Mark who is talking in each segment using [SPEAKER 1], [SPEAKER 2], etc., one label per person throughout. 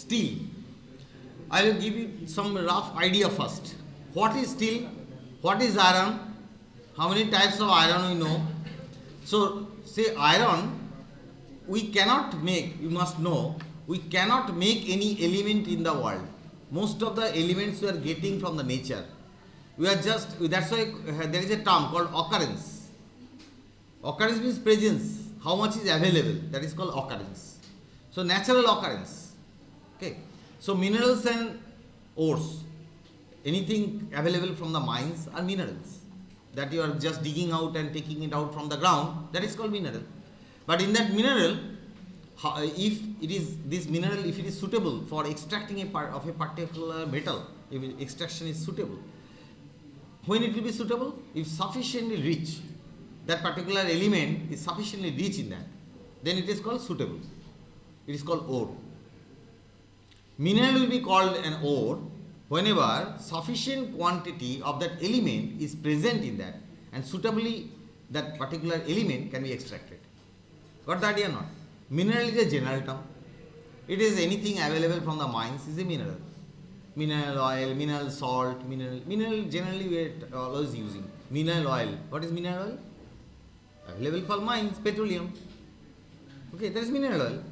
[SPEAKER 1] steel. I will give you some rough idea first. What is steel? What is iron? How many types of iron we know? So, say iron, we cannot make, you must know, we cannot make any element in the world. Most of the elements we are getting from the nature. We are just, that's why there is a term called occurrence. Occurrence means presence. How much is available? That is called occurrence. So, natural occurrence. Okay. So, minerals and ores, anything available from the mines are minerals that you are just digging out and taking it out from the ground, that is called mineral. But in that mineral, if it is this mineral, if it is suitable for extracting a part of a particular metal, if extraction is suitable, when it will be suitable? If sufficiently rich, that particular element is sufficiently rich in that, then it is called suitable. It is called ore. Mineral will be called an ore whenever sufficient quantity of that element is present in that, and suitably that particular element can be extracted. Got the idea or not? Mineral is a general term. It is anything available from the mines is a mineral. Mineral oil, mineral salt, mineral generally we are always using. Mineral oil. What is mineral oil? Available for mines, petroleum. Okay, that is mineral oil.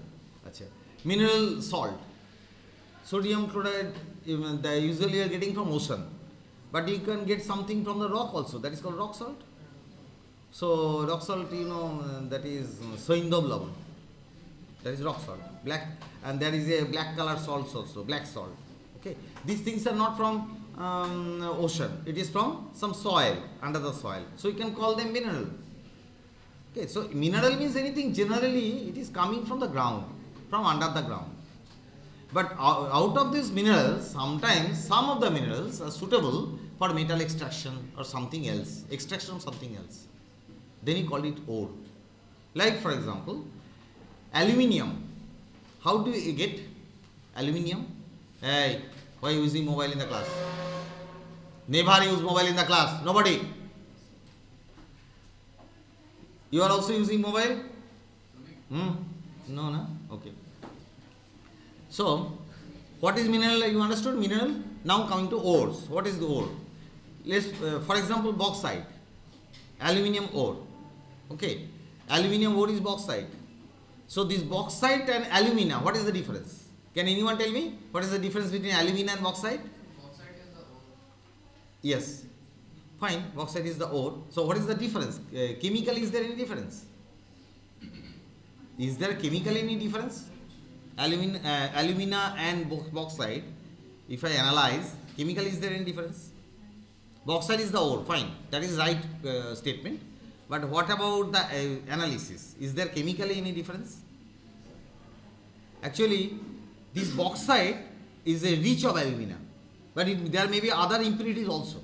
[SPEAKER 1] Achha. Mineral salt. Sodium chloride, usually you are getting from ocean. But you can get something from the rock also. That is called rock salt. So, rock salt, that is Soindov lavan. That is rock salt. Black. And there is a black color salt also, black salt. Okay. These things are not from ocean. It is from some soil, under the soil. So, you can call them mineral. Okay. So, mineral means anything generally it is coming from the ground, from under the ground. But out of these minerals, sometimes some of the minerals are suitable for metal extraction or something else, extraction of something else. Then you call it ore. Like for example, aluminium. How do you get aluminium? Hey, why are you using mobile in the class? Never use mobile in the class. Nobody. You are also using mobile? No, no? Okay. So, what is mineral? You understood mineral? Now coming to ores. What is the ore? Let's, for example, bauxite, aluminium ore. Okay, aluminium ore is bauxite. So, this bauxite and alumina, what is the difference? Can anyone tell me what is the difference between alumina and bauxite?
[SPEAKER 2] Bauxite is the ore.
[SPEAKER 1] Yes, fine. Bauxite is the ore. So, what is the difference? Chemically, is there any difference? Is there chemically any difference? Alumina and bauxite, if I analyze, chemically is there any difference? Bauxite is the ore, fine, that is right statement. But what about the analysis? Is there chemically any difference? Actually, this bauxite is a rich of alumina, but there may be other impurities also.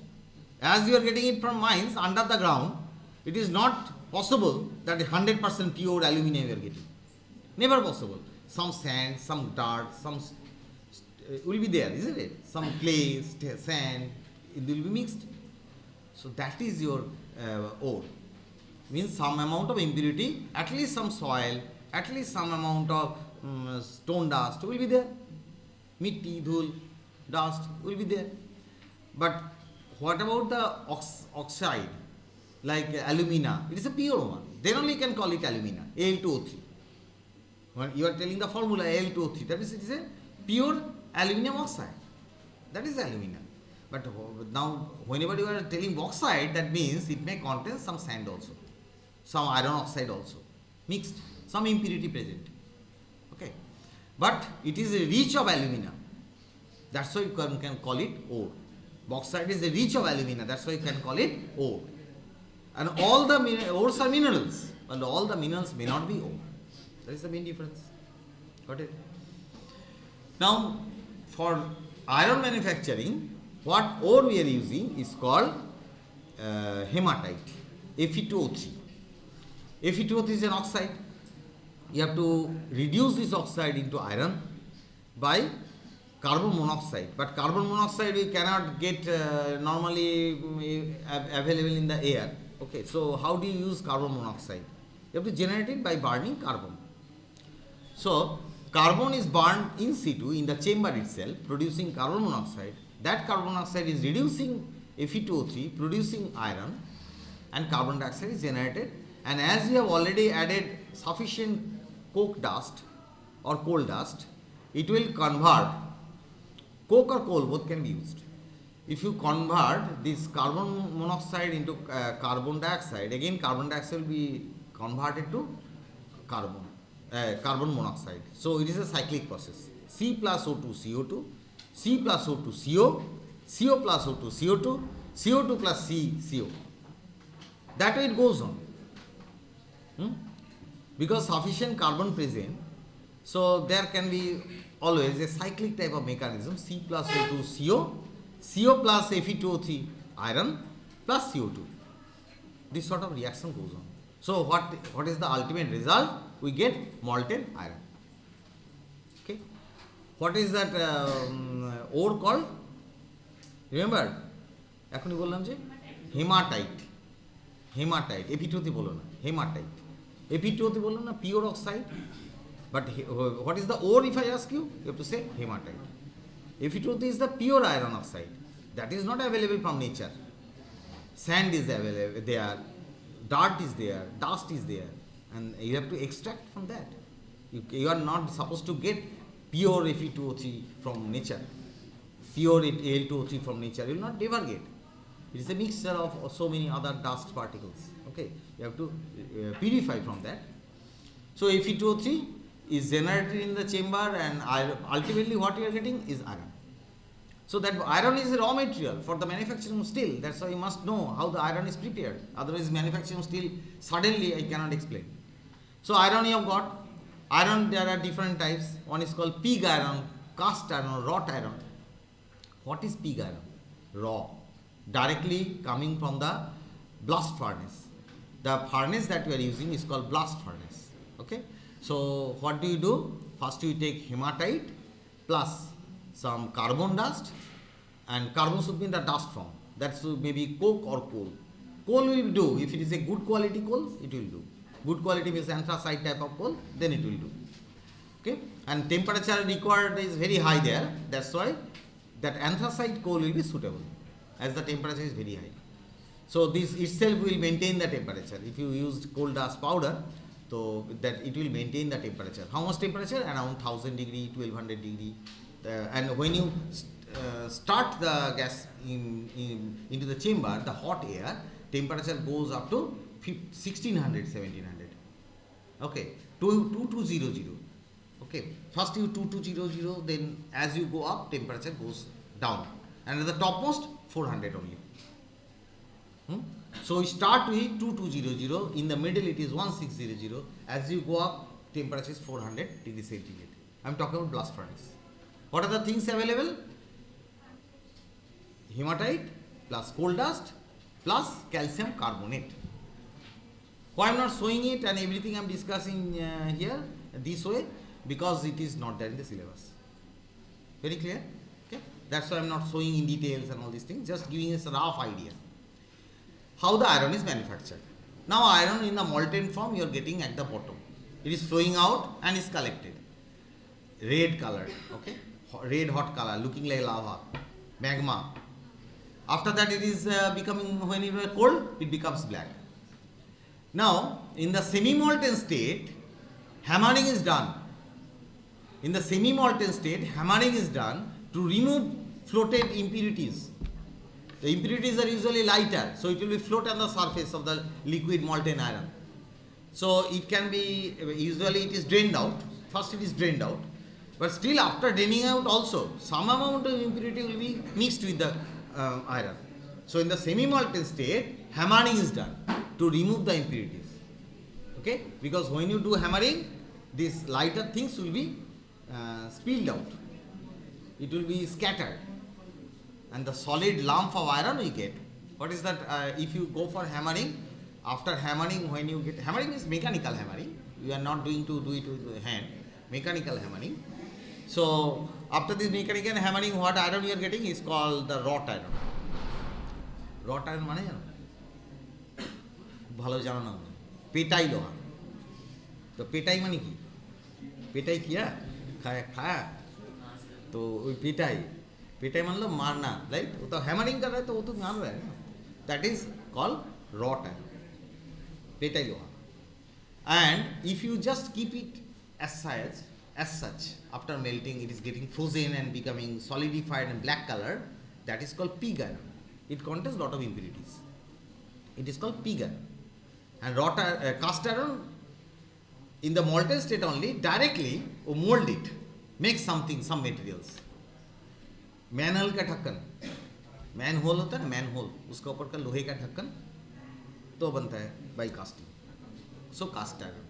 [SPEAKER 1] As you are getting it from mines under the ground, it is not possible that 100% pure alumina you are getting. Never possible. Some sand, some dirt, some will be there, isn't it? Some clay, sand, it will be mixed. So that is your ore. Means some amount of impurity, at least some soil, at least some amount of stone dust will be there. Mitti, dhul, dust will be there. But what about the oxide, like alumina? It is a pure one. Then only you can call it alumina, Al2O3. When you are telling the formula Al2O3, that is, it is a pure aluminum oxide. That is alumina. But now, whenever you are telling bauxite, that means it may contain some sand also, some iron oxide also, mixed, some impurity present. Okay. But it is a rich of alumina. That's why you can call it ore. Bauxite is a rich of alumina. That's why you can call it ore. And all the ores are minerals, but all the minerals may not be ore. That is the main difference. Got it? Now, for iron manufacturing, what ore we are using is called hematite, Fe2O3. Fe2O3 is an oxide. You have to reduce this oxide into iron by carbon monoxide. But carbon monoxide we cannot get normally available in the air. Okay, so how do you use carbon monoxide? You have to generate it by burning carbon. So, carbon is burned in situ in the chamber itself, producing carbon monoxide. That carbon monoxide is reducing Fe2O3, producing iron, and carbon dioxide is generated. And as we have already added sufficient coke dust or coal dust, it will convert. Coke or coal both can be used. If you convert this carbon monoxide into carbon dioxide, again carbon dioxide will be converted to carbon monoxide. So it is a cyclic process. C plus O2 CO2, C plus O2 CO, CO plus O2 CO2, CO2 plus C CO. That way it goes on. Because sufficient carbon present, so there can be always a cyclic type of mechanism. C plus O2 CO, CO plus Fe2O3 iron plus CO2. This sort of reaction goes on. So what is the ultimate result? We get molten iron. Okay. What is that ore called? Remember? এখনই বললাম যে hematite, hematite, Fe2O3 বলো না, hematite, Fe2O3 বললাম না, pure oxide. But what is the ore? If I ask you, you have to say hematite. Fe2O3 is the pure iron oxide that is not available from nature. Sand is available there, dirt is there, dust is there, and you have to extract from that. You are not supposed to get pure Fe2O3 from nature, pure Al2O3 from nature. You will not ever get. It is a mixture of so many other dust particles. Okay, you have to purify from that. So Fe2O3 is generated in the chamber, and ultimately what you are getting is iron. So that iron is a raw material for the manufacturing of steel. That's why you must know how the iron is prepared. Otherwise manufacturing of steel suddenly I cannot explain. So iron you have got. Iron there are different types. One is called pig iron, cast iron, wrought iron. What is pig iron? Raw, directly coming from the blast furnace. The furnace that we are using is called blast furnace. Okay. So what do? First you take hematite plus some carbon dust, and carbon should be in the dust form. That should maybe coke or coal. Coal will do. If it is a good quality coal, it will do. Good quality means anthracite type of coal, then it will do. Okay. And temperature required is very high there. That's why that anthracite coal will be suitable, as the temperature is very high. So this itself will maintain the temperature. If you use coal dust powder, so that it will maintain the temperature. How much temperature? Around 1000 degree, 1200 degree. And when you start the gas into the chamber, the hot air, temperature goes up to 1600, 1700. Okay, 2200. Okay, first you 2200, then as you go up, temperature goes down, and at the topmost 400 only. So we start with 2200, in the middle it is 1600, as you go up, temperature is 400 degrees centigrade. I am talking about blast furnace. What are the things available? Hematite plus coal dust plus calcium carbonate. Why I am not showing it and everything I am discussing here this way? Because it is not there in the syllabus. Very clear? Okay. That's why I am not showing in details and all these things, just giving us a rough idea how the iron is manufactured. Now iron in the molten form you are getting at the bottom. It is flowing out and is collected. Red colored, okay, red hot color, looking like lava, magma. After that it is becoming, when it is cold, it becomes black. Now in the semi-molten state, hammering is done. In the semi-molten state, hammering is done to remove floated impurities. The impurities are usually lighter, so it will be float on the surface of the liquid molten iron. So it can be, usually it is drained out. First it is drained out, but still after draining out also, some amount of impurity will be mixed with the iron. So in the semi-molten state, hammering is done to remove the impurities. Okay, because when you do hammering, these lighter things will be spilled out. It will be scattered, and the solid lump of iron we get. What is that? If you go for hammering, after hammering, when you get hammering is mechanical hammering. You are not doing to do it with the hand. Mechanical hammering. So after this mechanical hammering, what iron you are getting is called the wrought iron. Wrought iron মানে জানো? ভালো জানো না? পেটাই লোহা। তো পেটাই মানে কি? পেটাই কি? খায় খায় तो ওই পিটাই পিটাই মানলো মার না রাইট ও তো হ্যামারিং कर रहा है तो वो तो मार रहा है ना दैट इज कॉल्ड रॉट है পিটাই লোহা and if you just keep it as such after melting it is getting frozen and becoming solidified and black color that is called pig iron it contains lot of impurities it is called pig iron and cast iron in the molten state only directly or mold it make something some materials manhole का ढक्कन man whole होता है ना man whole उसका ऊपर का लोहे का ढक्कन तो बनता है by casting so cast iron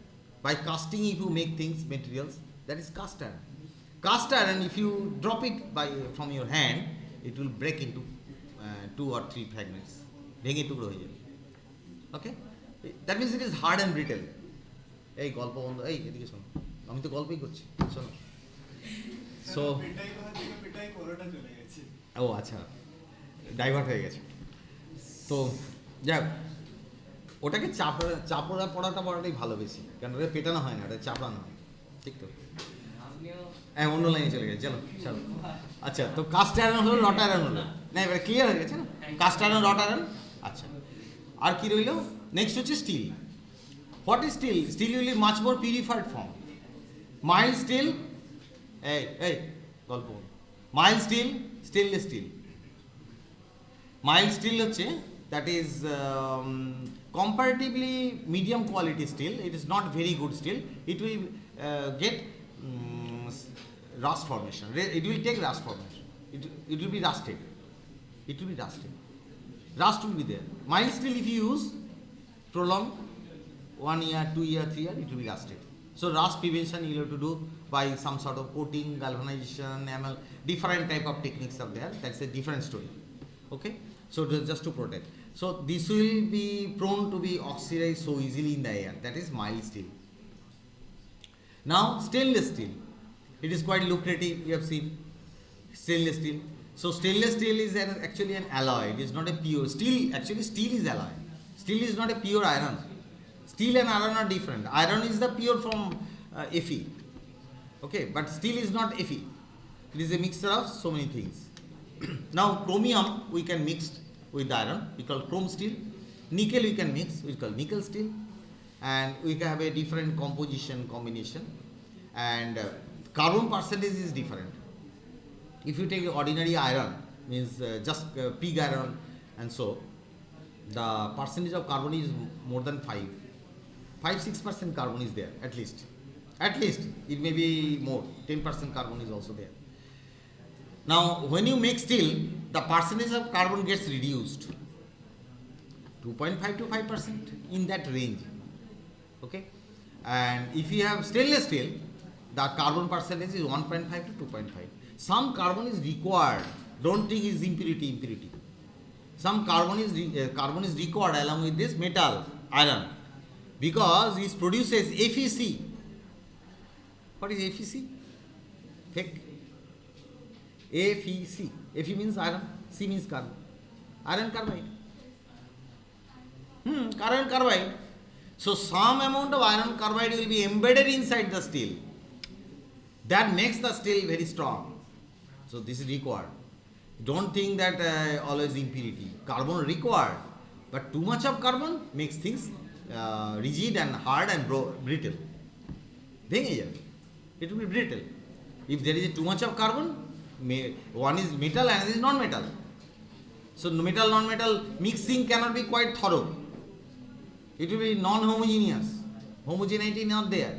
[SPEAKER 1] by casting if you make things materials that is cast iron if you drop it by from your hand it will break into 2 or 3 fragments ভেঙে টুকরো হয়ে যাবে okay that means it is hard and brittle এই গল্প বন্ধ এই এদিকে শোনো আমি তো গল্পই করছি শোনো সো ও আচ্ছা ডাইভার্ট হয়ে গেছে তো যাক ওটাকে চাপড়া পড়াটাই ভালো বেশি কারণ ওটা পেটানো হয় না ওটা চাপড়ানো হয় ঠিক তো হ্যাঁ অন্য লাইনে চলে গেছে চলো চলো আচ্ছা তো কাস্ট আয়রন হলো রট আয়রন হলো না এবার ক্লিয়ার হয়ে গেছে না কাস্ট আয়রন রট আয়রন আচ্ছা আর কি রইল নেক্সট হচ্ছে steel what is steel steel will be much more purified form mild steel এই গল্প mild steel stainless steel mild steel হচ্ছে that is comparatively medium quality steel it is not very good steel it will get rust formation it will take rust formation it will be rusted rust will be there mild steel if you use prolonged 1 year 2 year 3 year it will be rusted so rust prevention you have to do by some sort of coating galvanization different type of techniques are there that's a different story okay so just to protect so this will be prone to be oxidized so easily in the air that is mild steel now stainless steel it is quite lucrative you have seen stainless steel so stainless steel is actually an alloy it is not a pure steel actually steel is alloy steel is not a pure iron steel and iron are different iron is the pure from Fe okay but steel is not Fe it is a mixture of so many things now chromium we can mix with iron we call chrome steel nickel we can mix we call nickel steel and we can have a different composition combination and carbon percentage is different if you take ordinary iron means just pig iron and so the percentage of carbon is more than 5-6% carbon is there at least it may be more 10% carbon is also there now when you make steel the percentage of carbon gets reduced 2.5 to 5% in that range okay and if you have stainless steel the carbon percentage is 1.5 to 2.5 some carbon is required don't think is impurity some carbon is required along with this metal iron because it produces FeC what is FeC fake FeC Fe means iron C means carbon iron carbide so some amount of iron carbide will be embedded inside the steel that makes the steel very strong so this is required don't think that always impurity carbon required but too much of carbon makes things rigid and hard and brittle it will be brittle if there is too much of carbon one is metal and is non-metal so metal non-metal mixing cannot be quite thorough it will be non-homogeneous homogeneity not there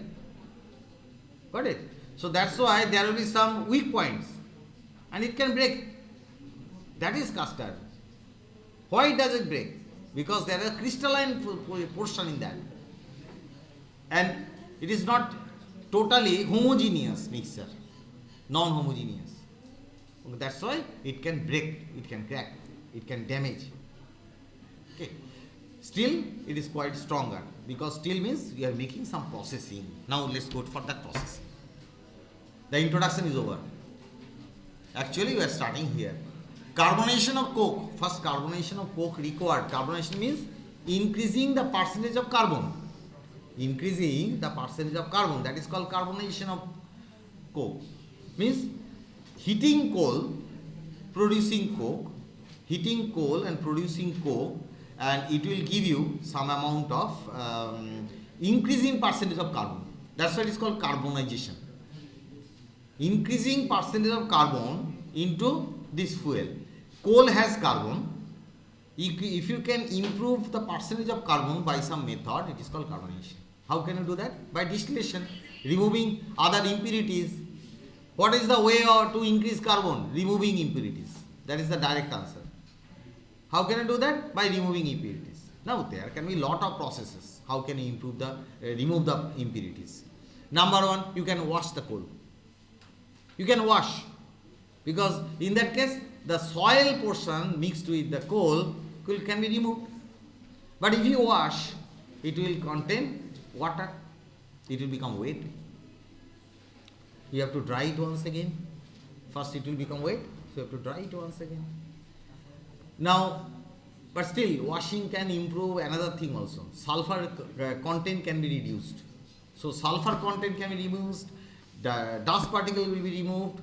[SPEAKER 1] got it so that's why there will be some weak points and it can break that is cast iron why does it break because there is a crystalline portion in that and it is not totally homogeneous mixture non-homogeneous that's why it can break it can crack it can damage okay still it is quite stronger because steel means we are making some processing now let's go for that process the introduction is over actually we are starting here carbonation of coke first carbonation of coke required carbonation means increasing the percentage of carbon that is called carbonation of coke. Means heating coal, producing coke, heating coal and producing coke, and it will give you some amount of increasing percentage of carbon. That's why it is called carbonization. Increasing percentage of carbon into this fuel. Coal has carbon. If you can improve the percentage of carbon by some method, it is called carbonization. How can you do that? By distillation, removing other impurities. What is the way to increase carbon? Removing impurities. That is the direct answer. How can you do that? By removing impurities. Now there can be lot of processes. How can you remove the impurities? Number one, you can wash the coal. You can wash, because in that case the soil portion mixed with the coal can be removed. But if you wash, it will contain water. It will become wet. You have to dry it once again. First it will become wet, so you have to dry it once again. Now, but still washing can improve another thing also. Sulfur content can be reduced. So sulfur content can be reduced, the dust particle will be removed,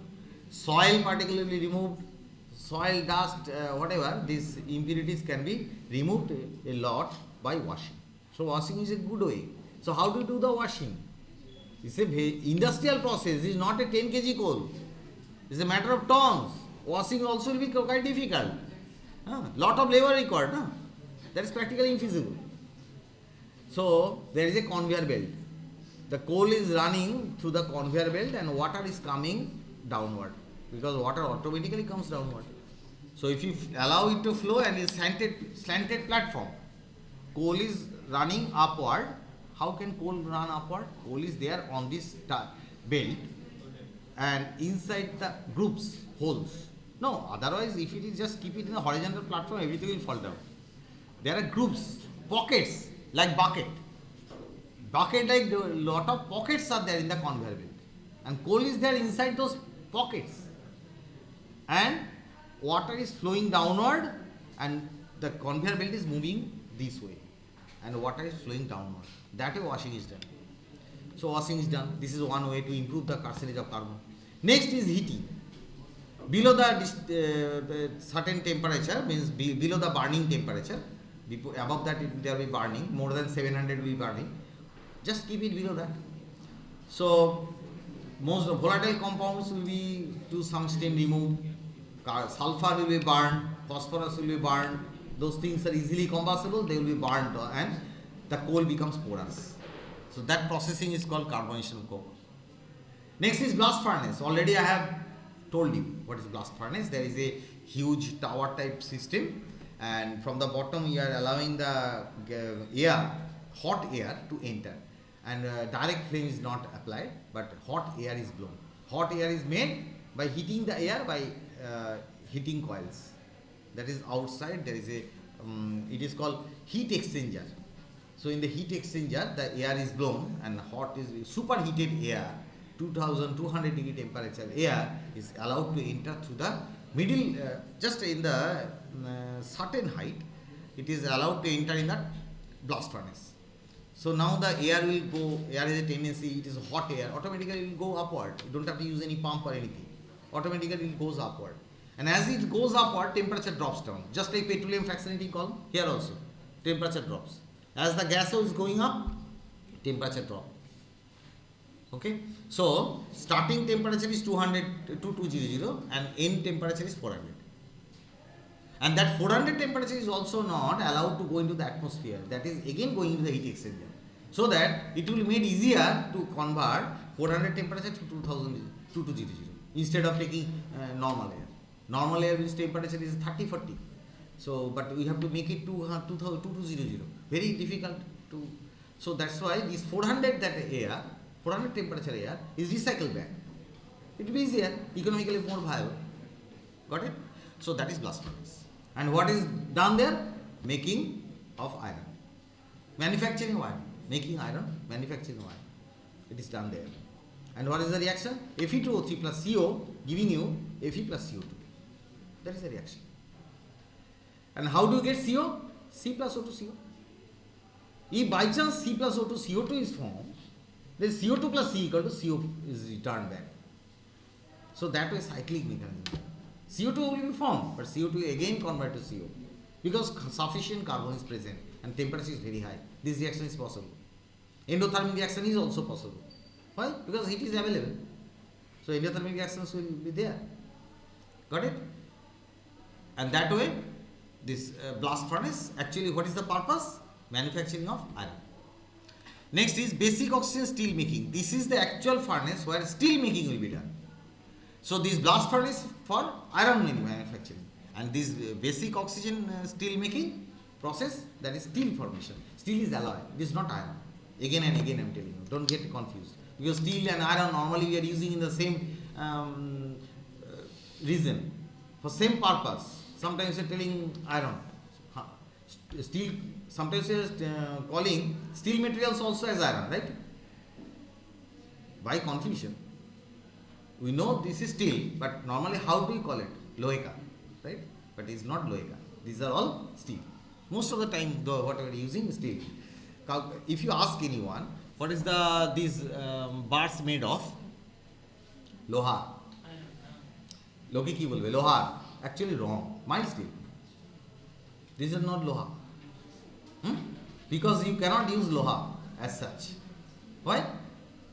[SPEAKER 1] soil particle will be removed, soil, dust, whatever, these impurities can be removed a lot by washing. So washing is a good way. So how do you do the washing? It's a industrial process. It's not a 10 kg coal. It's a matter of tons. Washing also will be quite difficult. Lot of labor required. That is practically infeasible. So there is a conveyor belt. The coal is running through the conveyor belt and water is coming downward, because water automatically comes downward. So if you allow it to flow and it's slanted platform, coal is running upward. How can coal run upward? Coal is there on this belt and inside the groups, holes. No, otherwise if it is just keep it in a horizontal platform, everything will fall down. There are groups, pockets, like bucket. Bucket, like a lot of pockets are there in the conveyor belt, and coal is there inside those pockets, and water is flowing downward and the conveyor belt is moving this way and water is flowing downward. That way washing is done. So washing is done. This is one way to improve the percentage of carbon. Next is heating. Below the certain temperature, means below the burning temperature, above that there will be burning, more than 700 will be burning. Just keep it below that. So most volatile compounds will be to some extent removed. Sulfur will be burned, phosphorus will be burned. Those things are easily combustible, they will be burned and the coal becomes porous. So that processing is called carbonization of coal. Next is blast furnace. Already I have told you what is blast furnace. There is a huge tower type system, and from the bottom you are allowing the air, hot air to enter, and direct flame is not applied, but hot air is blown. Hot air is made by heating the air by heating coils. That is outside there is a it is called heat exchanger. So in the heat exchanger the air is blown and hot is superheated air, 2200 degree temperature air is allowed to enter through the middle, just in the certain height it is allowed to enter in the blast furnace. So now the air will go, air has a tendency, it is hot air, automatically it will go upward. You don't have to use any pump or anything. Automatically it goes upward. And as it goes upward, temperature drops down. Just like petroleum fractionating column, here also, temperature drops. As the gas is going up, temperature drops. Okay. So starting temperature is 2200 and end temperature is 400. And that 400 temperature is also not allowed to go into the atmosphere. That is again going into the heat exchanger. So that it will be made easier to convert 400 temperature to 2200 instead of taking normal air. Normal air which temperature is 30-40. So, but we have to make it to 2200. Very difficult to. So that's why this 400 temperature air is recycled back. It will be easier, economically more viable. Got it? So that is blast furnace. And what is done there? Making of iron. Manufacturing of iron. Making iron, manufacturing of iron. It is done there. And what is the reaction? Fe2O3 plus CO giving you Fe plus CO2. That is the reaction. And how do you get CO? C plus O2 CO. If by chance C plus O2 CO2 is formed, then CO2 plus C equal to CO is returned back. So that way cyclic mechanism. CO2 will be formed, but CO2 will again convert to CO because sufficient carbon is present and temperature is very high. This reaction is possible. Endothermic reaction is also possible. Why? Because heat is available. So endothermic reactions will be there. Got it? And that way, this blast furnace, actually what is the purpose? Manufacturing of iron. Next is basic oxygen steel making. This is the actual furnace where steel making will be done. So this blast furnace for iron manufacturing, and this basic oxygen steel making process, that is steel formation. Steel is alloy, it is not iron. Again and again I am telling you, don't get confused. Because steel and iron normally we are using in the same reason, for same purpose. Sometimes you are telling iron. Steel, sometimes you are calling steel materials also as iron, right? Why confusion? We know this is steel, but normally how do we call it? Loika, right? But it is not loika. These are all steel. Most of the time, though, what we are using is steel. If you ask anyone, what is these bars made of? Loha. Loki ki bolbe? Loha. Actually wrong. Mild steel. These are not loha. Because you cannot use loha as such. Why?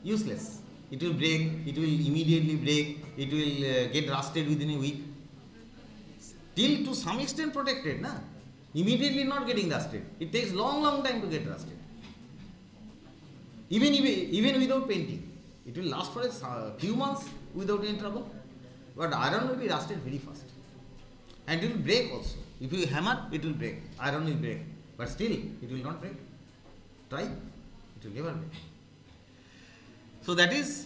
[SPEAKER 1] Useless. It will break, it will immediately break, it will get rusted within a week. Still to some extent protected, na? Immediately not getting rusted. It takes long time to get rusted. Even without painting. It will last for a few months without any trouble. But iron will be rusted very fast. And it will break also. If you hammer, it will break. Iron will break. But still, it will not break. Try. It will never break. So that is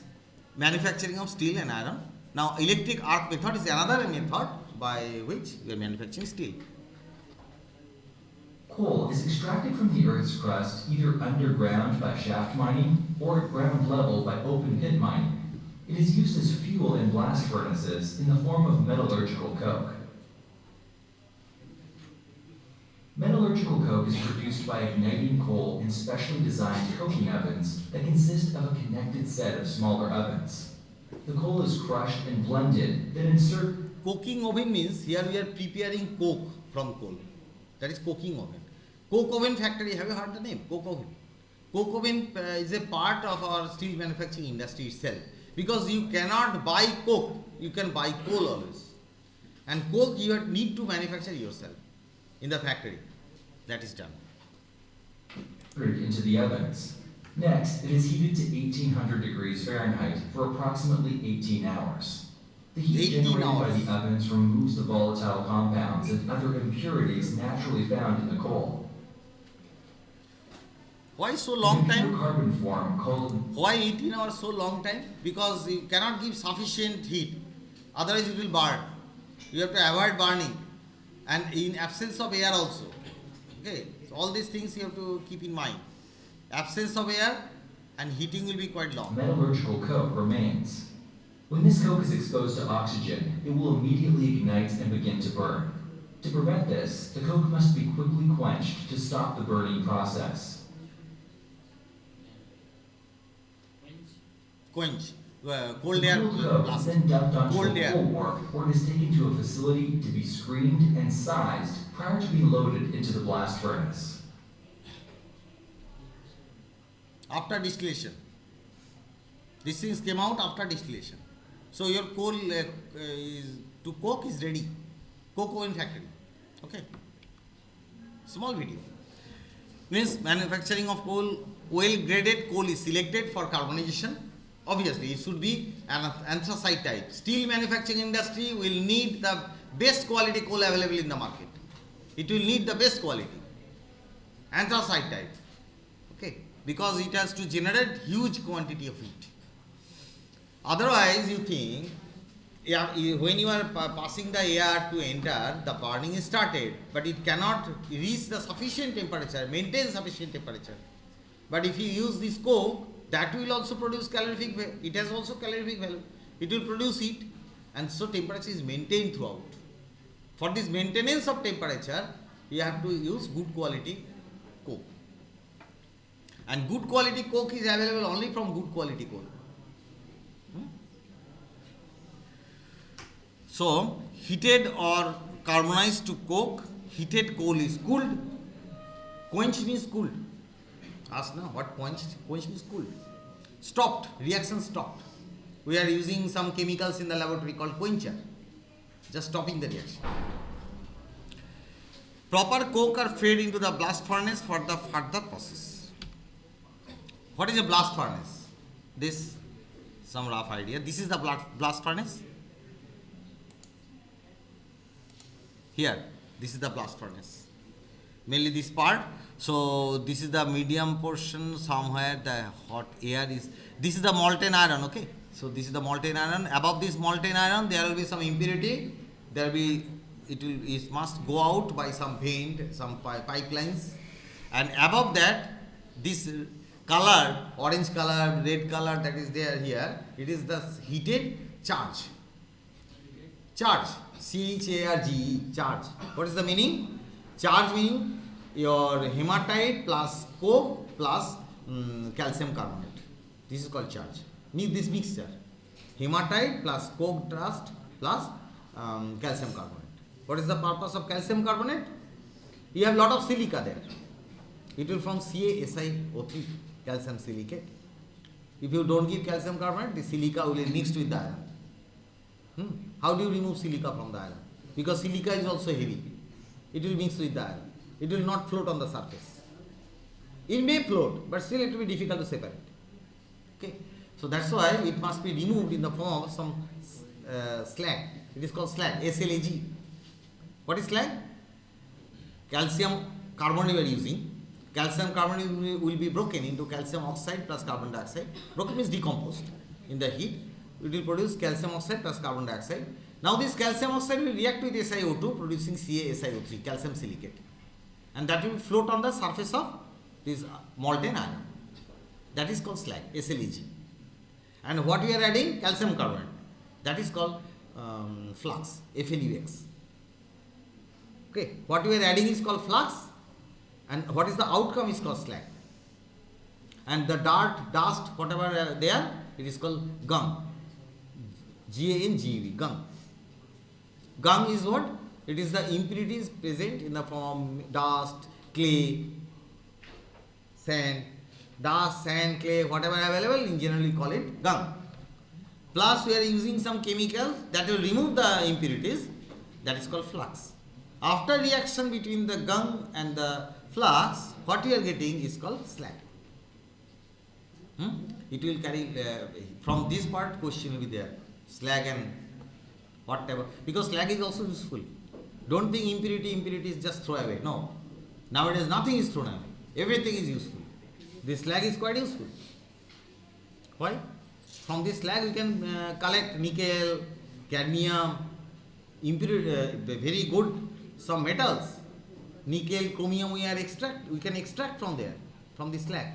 [SPEAKER 1] manufacturing of steel and iron. Now electric arc method is another method by which we are manufacturing steel.
[SPEAKER 2] Coal is extracted from the Earth's crust either underground by shaft mining or at ground level by open pit mining. It is used as fuel in blast furnaces in the form of metallurgical coke. Metallurgical coke is produced by igniting coal in specially designed coking ovens that consist of a connected set of smaller ovens. The coal is crushed and blended, then insert.
[SPEAKER 1] Coking oven means here we are preparing coke from coal. That is coking oven. Coke oven factory, have you heard the name? Coke oven. Coke oven is a part of our steel manufacturing industry itself. Because you cannot buy coke, you can buy coal always. And coke you need to manufacture yourself in the factory. That is done.
[SPEAKER 2] Into the ovens. Next, it is heated to 1800 degrees Fahrenheit for approximately 18 hours. The heat generated by the ovens removes the volatile compounds and other impurities naturally found in the coal.
[SPEAKER 1] Why so long time?
[SPEAKER 2] Carbon form called.
[SPEAKER 1] Why 18 hours so long time? Because you cannot give sufficient heat. Otherwise it will burn. You have to avoid burning. And in absence of air also. Okay. So all these things you have to keep in mind. Absence of air and heating will be quite long.
[SPEAKER 2] Metallurgical coke remains. When this coke is exposed to oxygen, it will immediately ignite and begin to burn. To prevent this, the coke must be quickly quenched to stop the burning process.
[SPEAKER 1] Quench. Cold air blast.
[SPEAKER 2] Then dumped onto
[SPEAKER 1] Cold
[SPEAKER 2] a
[SPEAKER 1] air.
[SPEAKER 2] coal wharf, where it is taken to a facility to be screened and sized prior to being loaded into the blast furnace.
[SPEAKER 1] After distillation. These things came out after distillation. So your coal to coke is ready. Coke oven factory. Okay. Small video. Means manufacturing of coal, well graded coal is selected for carbonization. Obviously, it should be an anthracite type. Steel manufacturing industry will need the best quality coal available in the market. It will need the best quality. Anthracite type. Okay. Because it has to generate huge quantity of heat. Otherwise, you think, when you are passing the air to enter, the burning is started, but it cannot reach the sufficient temperature, maintain sufficient temperature. But if you use this coke, that will also produce calorific value. It has also calorific value. It will produce heat, and so temperature is maintained throughout. For this maintenance of temperature, you have to use good quality coke. And good quality coke is available only from good quality coal. So heated or carbonized to coke, heated coal is cooled. Quenched means cooled. Ask now what quenched? Quenched means cooled. Stopped, reaction stopped. We are using some chemicals in the laboratory called quencher, just stopping the reaction. Proper coke are fed into the blast furnace for the further process. What is a blast furnace? This, some rough idea. This is the blast furnace. Here, this is the blast furnace. Mainly this part. So this is the medium portion. Somewhere the hot air is. This is the molten iron. Okay. So this is the molten iron. Above this molten iron, there will be some impurity. There will be. It must go out by some vein, some pipelines, and above that, this color, orange color, red color that is there here, it is the heated charge. Charge, CHARGE, charge. What is the meaning? Charge meaning your hematite plus coke plus calcium carbonate. This is called charge. Means this mixture, hematite plus coke dust plus calcium carbonate. What is the purpose of calcium carbonate? You have lot of silica there. It will form CaSiO3, calcium silicate. If you don't give calcium carbonate, the silica will be mixed with the iron. How do you remove silica from the iron? Because silica is also heavy. It will mix with the iron. It will not float on the surface. It may float, but still it will be difficult to separate. Okay, so that's why it must be removed in the form of some slag. It is called slag, SLAG. What is slag? Calcium carbonate we are using. Calcium carbonate will be broken into calcium oxide plus carbon dioxide. Broken means decomposed. In the heat, it will produce calcium oxide plus carbon dioxide. Now this calcium oxide will react with SiO2 producing CaSiO3, calcium silicate. And that will float on the surface of this molten iron. That is called slag, SLAG. And what we are adding? Calcium carbonate. That is called flux, FLUX. Okay, what we are adding is called flux, and what is the outcome is called slag. And the dirt, dust, whatever there, it is called dung. GANGEV, dung. Dung is what? It is the impurities present in the form of dust, clay, sand. Dust, sand, clay, whatever available, in general we call it dung. Plus we are using some chemicals that will remove the impurities, that is called flux. After reaction between the dung and the flux, what we are getting is called slag. It will carry, from this part question will be there, slag and whatever, because slag is also useful. Don't think impurity is just throw away. No. Nowadays nothing is thrown away. Everything is useful. This slag is quite useful. Why? From this slag we can collect nickel, cadmium, very good some metals. Nickel, chromium we can extract from there, from this slag.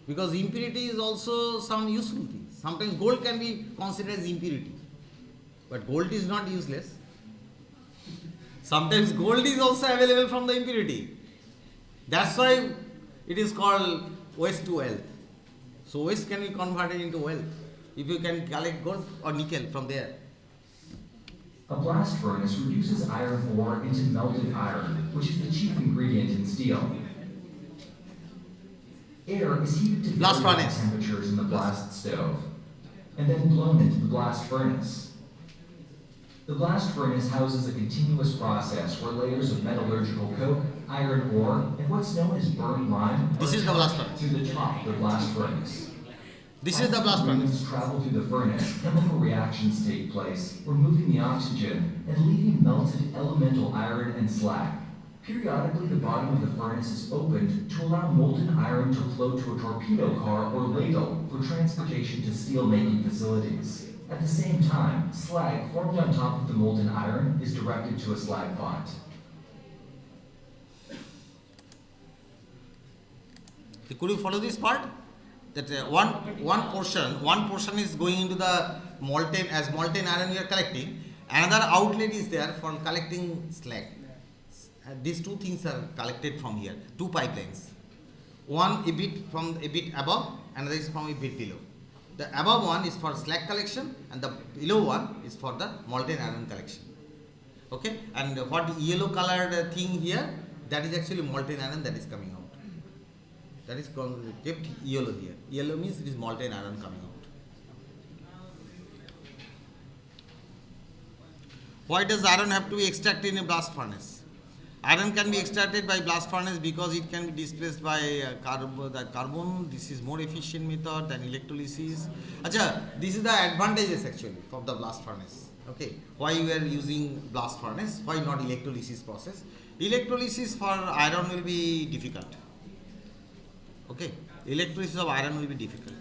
[SPEAKER 1] Because impurity is also some useful things. Sometimes gold can be considered as impurity. But gold is not useless. Sometimes gold is also available from the impurity. That's why it is called waste to wealth. So waste can be converted into wealth if you can collect gold or nickel from there.
[SPEAKER 2] A blast furnace reduces iron ore into melted iron, which is the chief ingredient in steel. Air is heated to
[SPEAKER 1] Blast
[SPEAKER 2] very high
[SPEAKER 1] furnace.
[SPEAKER 2] temperatures in the blast stove, and then blown into the blast furnace. The blast furnace houses a continuous process where layers of metallurgical coke, iron ore, and what's known as burned lime
[SPEAKER 1] This is the blast furnace.
[SPEAKER 2] through the top of the blast furnace.
[SPEAKER 1] This is the blast
[SPEAKER 2] As
[SPEAKER 1] furnace.
[SPEAKER 2] fluids travel through the furnace, chemical reactions take place, removing the oxygen and leaving melted elemental iron and slag. Periodically, the bottom of the furnace is opened to allow molten iron to flow to a torpedo car or ladle for transportation to steel-making facilities. At the same time, slag formed on top of the molten iron is directed to a slag pot.
[SPEAKER 1] Could you follow this part? That one portion is going into the molten iron we are collecting. Another outlet is there for collecting slag. These two things are collected from here, two pipelines. One a bit above, another is from a bit below. The above one is for slag collection and the below one is for the molten iron collection. Okay, and what yellow colored thing here, that is actually molten iron that is coming out. That is kept yellow here. Yellow means it is molten iron coming out. Why does iron have to be extracted in a blast furnace? Iron can be extracted by blast furnace because it can be displaced by carbon. This is more efficient method than electrolysis. Acha, this is the advantages actually of the blast furnace. Okay, why we are using blast furnace? Why not electrolysis process? Electrolysis for iron will be difficult. Okay, electrolysis of iron will be difficult.